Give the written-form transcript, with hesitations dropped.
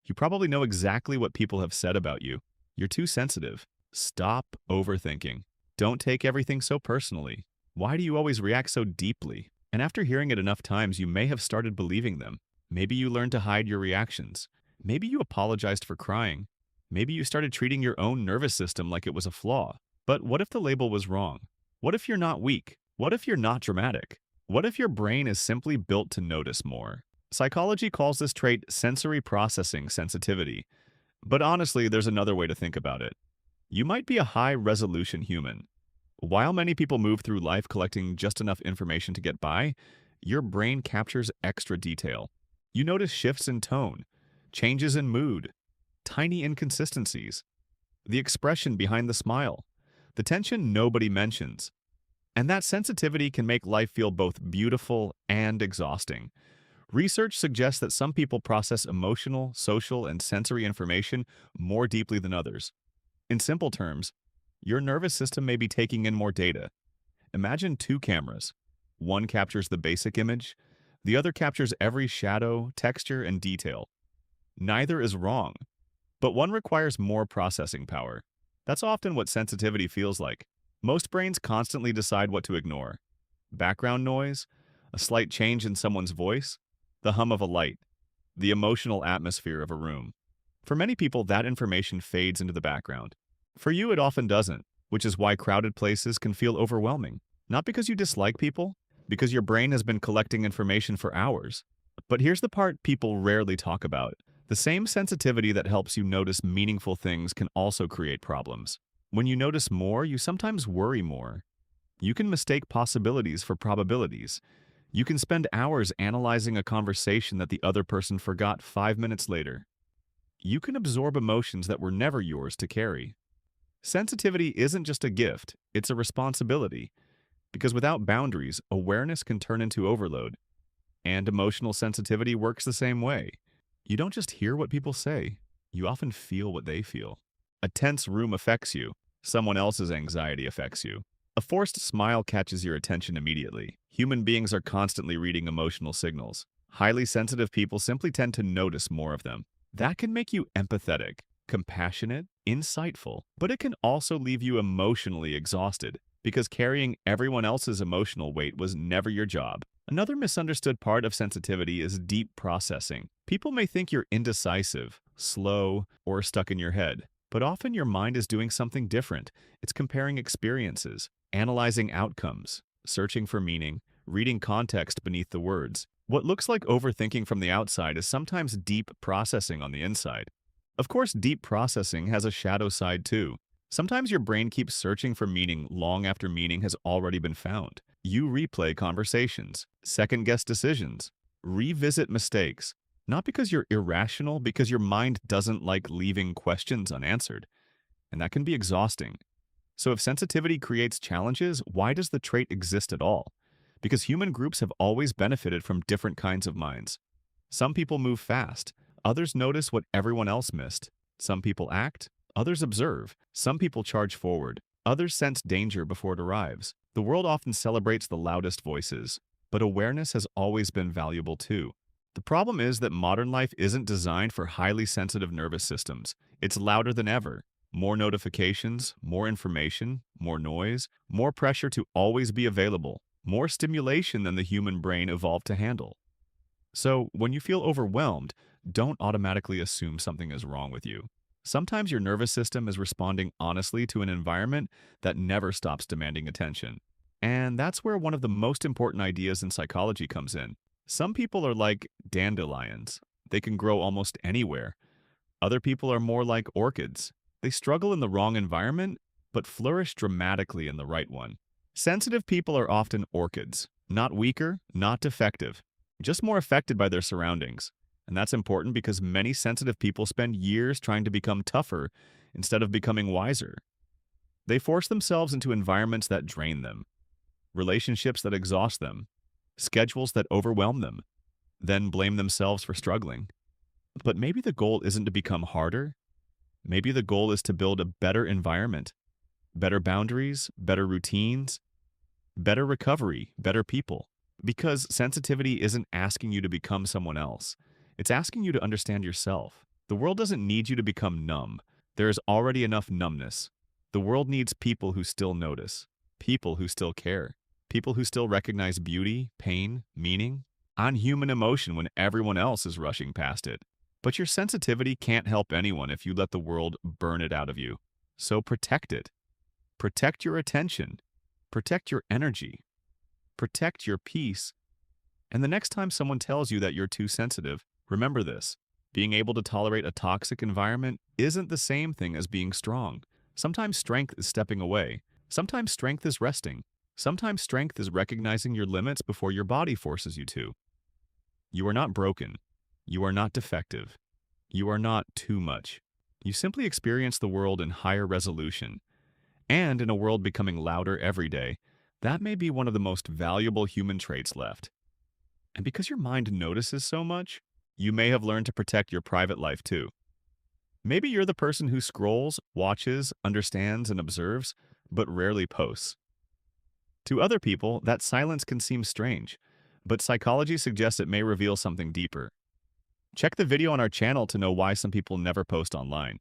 You probably know exactly what people have said about you. You're too sensitive. Stop overthinking. Don't take everything so personally. Why do you always react so deeply? And after hearing it enough times, you may have started believing them. Maybe you learned to hide your reactions. Maybe you apologized for crying. Maybe you started treating your own nervous system like it was a flaw. But what if the label was wrong? What if you're not weak? What if you're not dramatic? What if your brain is simply built to notice more? Psychology calls this trait sensory processing sensitivity. But honestly, there's another way to think about it. You might be a high-resolution human. While many people move through life collecting just enough information to get by, your brain captures extra detail. You notice shifts in tone, changes in mood, tiny inconsistencies, the expression behind the smile, the tension nobody mentions. And that sensitivity can make life feel both beautiful and exhausting. Research suggests that some people process emotional, social, and sensory information more deeply than others. In simple terms, your nervous system may be taking in more data. Imagine two cameras. One captures the basic image, the other captures every shadow, texture, and detail. Neither is wrong, but one requires more processing power. That's often what sensitivity feels like. Most brains constantly decide what to ignore. Background noise, a slight change in someone's voice, the hum of a light, the emotional atmosphere of a room. For many people, that information fades into the background. For you, it often doesn't, which is why crowded places can feel overwhelming. Not because you dislike people, because your brain has been collecting information for hours. But here's the part people rarely talk about. The same sensitivity that helps you notice meaningful things can also create problems. When you notice more, you sometimes worry more. You can mistake possibilities for probabilities. You can spend hours analyzing a conversation that the other person forgot 5 minutes later. You can absorb emotions that were never yours to carry. Sensitivity isn't just a gift, it's a responsibility. Because without boundaries, awareness can turn into overload. And emotional sensitivity works the same way. You don't just hear what people say, you often feel what they feel. A tense room affects you. Someone else's anxiety affects you. A forced smile catches your attention immediately. Human beings are constantly reading emotional signals. Highly sensitive people simply tend to notice more of them. That can make you empathetic, compassionate, insightful, but it can also leave you emotionally exhausted because carrying everyone else's emotional weight was never your job. Another misunderstood part of sensitivity is deep processing. People may think you're indecisive, slow, or stuck in your head, but often your mind is doing something different. It's comparing experiences, analyzing outcomes, searching for meaning, reading context beneath the words. What looks like overthinking from the outside is sometimes deep processing on the inside. Of course, deep processing has a shadow side too. Sometimes your brain keeps searching for meaning long after meaning has already been found. You replay conversations, second-guess decisions, revisit mistakes, not because you're irrational, because your mind doesn't like leaving questions unanswered. And that can be exhausting. So if sensitivity creates challenges, why does the trait exist at all? Because human groups have always benefited from different kinds of minds. Some people move fast, others notice what everyone else missed. Some people act, others observe. Some people charge forward, others sense danger before it arrives. The world often celebrates the loudest voices, but awareness has always been valuable too. The problem is that modern life isn't designed for highly sensitive nervous systems. It's louder than ever. More notifications, more information, more noise, more pressure to always be available, more stimulation than the human brain evolved to handle. So, when you feel overwhelmed, don't automatically assume something is wrong with you. Sometimes your nervous system is responding honestly to an environment that never stops demanding attention. And that's where one of the most important ideas in psychology comes in. Some people are like dandelions. They can grow almost anywhere. Other people are more like orchids. They struggle in the wrong environment, but flourish dramatically in the right one. Sensitive people are often orchids, not weaker, not defective, just more affected by their surroundings. And that's important because many sensitive people spend years trying to become tougher instead of becoming wiser. They force themselves into environments that drain them, relationships that exhaust them, schedules that overwhelm them, then blame themselves for struggling. But maybe the goal isn't to become harder. Maybe the goal is to build a better environment, better boundaries, better routines, better recovery, better people. Because sensitivity isn't asking you to become someone else. It's asking you to understand yourself. The world doesn't need you to become numb. There is already enough numbness. The world needs people who still notice, people who still care, people who still recognize beauty, pain, meaning, on human emotion when everyone else is rushing past it. But your sensitivity can't help anyone if you let the world burn it out of you. So protect it. Protect your attention. Protect your energy. Protect your peace. And the next time someone tells you that you're too sensitive, remember this. Being able to tolerate a toxic environment isn't the same thing as being strong. Sometimes strength is stepping away. Sometimes strength is resting. Sometimes strength is recognizing your limits before your body forces you to. You are not broken. You are not defective. You are not too much. You simply experience the world in higher resolution. And in a world becoming louder every day, that may be one of the most valuable human traits left. And because your mind notices so much, you may have learned to protect your private life too. Maybe you're the person who scrolls, watches, understands, and observes, but rarely posts. To other people, that silence can seem strange, but psychology suggests it may reveal something deeper. Check the video on our channel to know why some people never post online.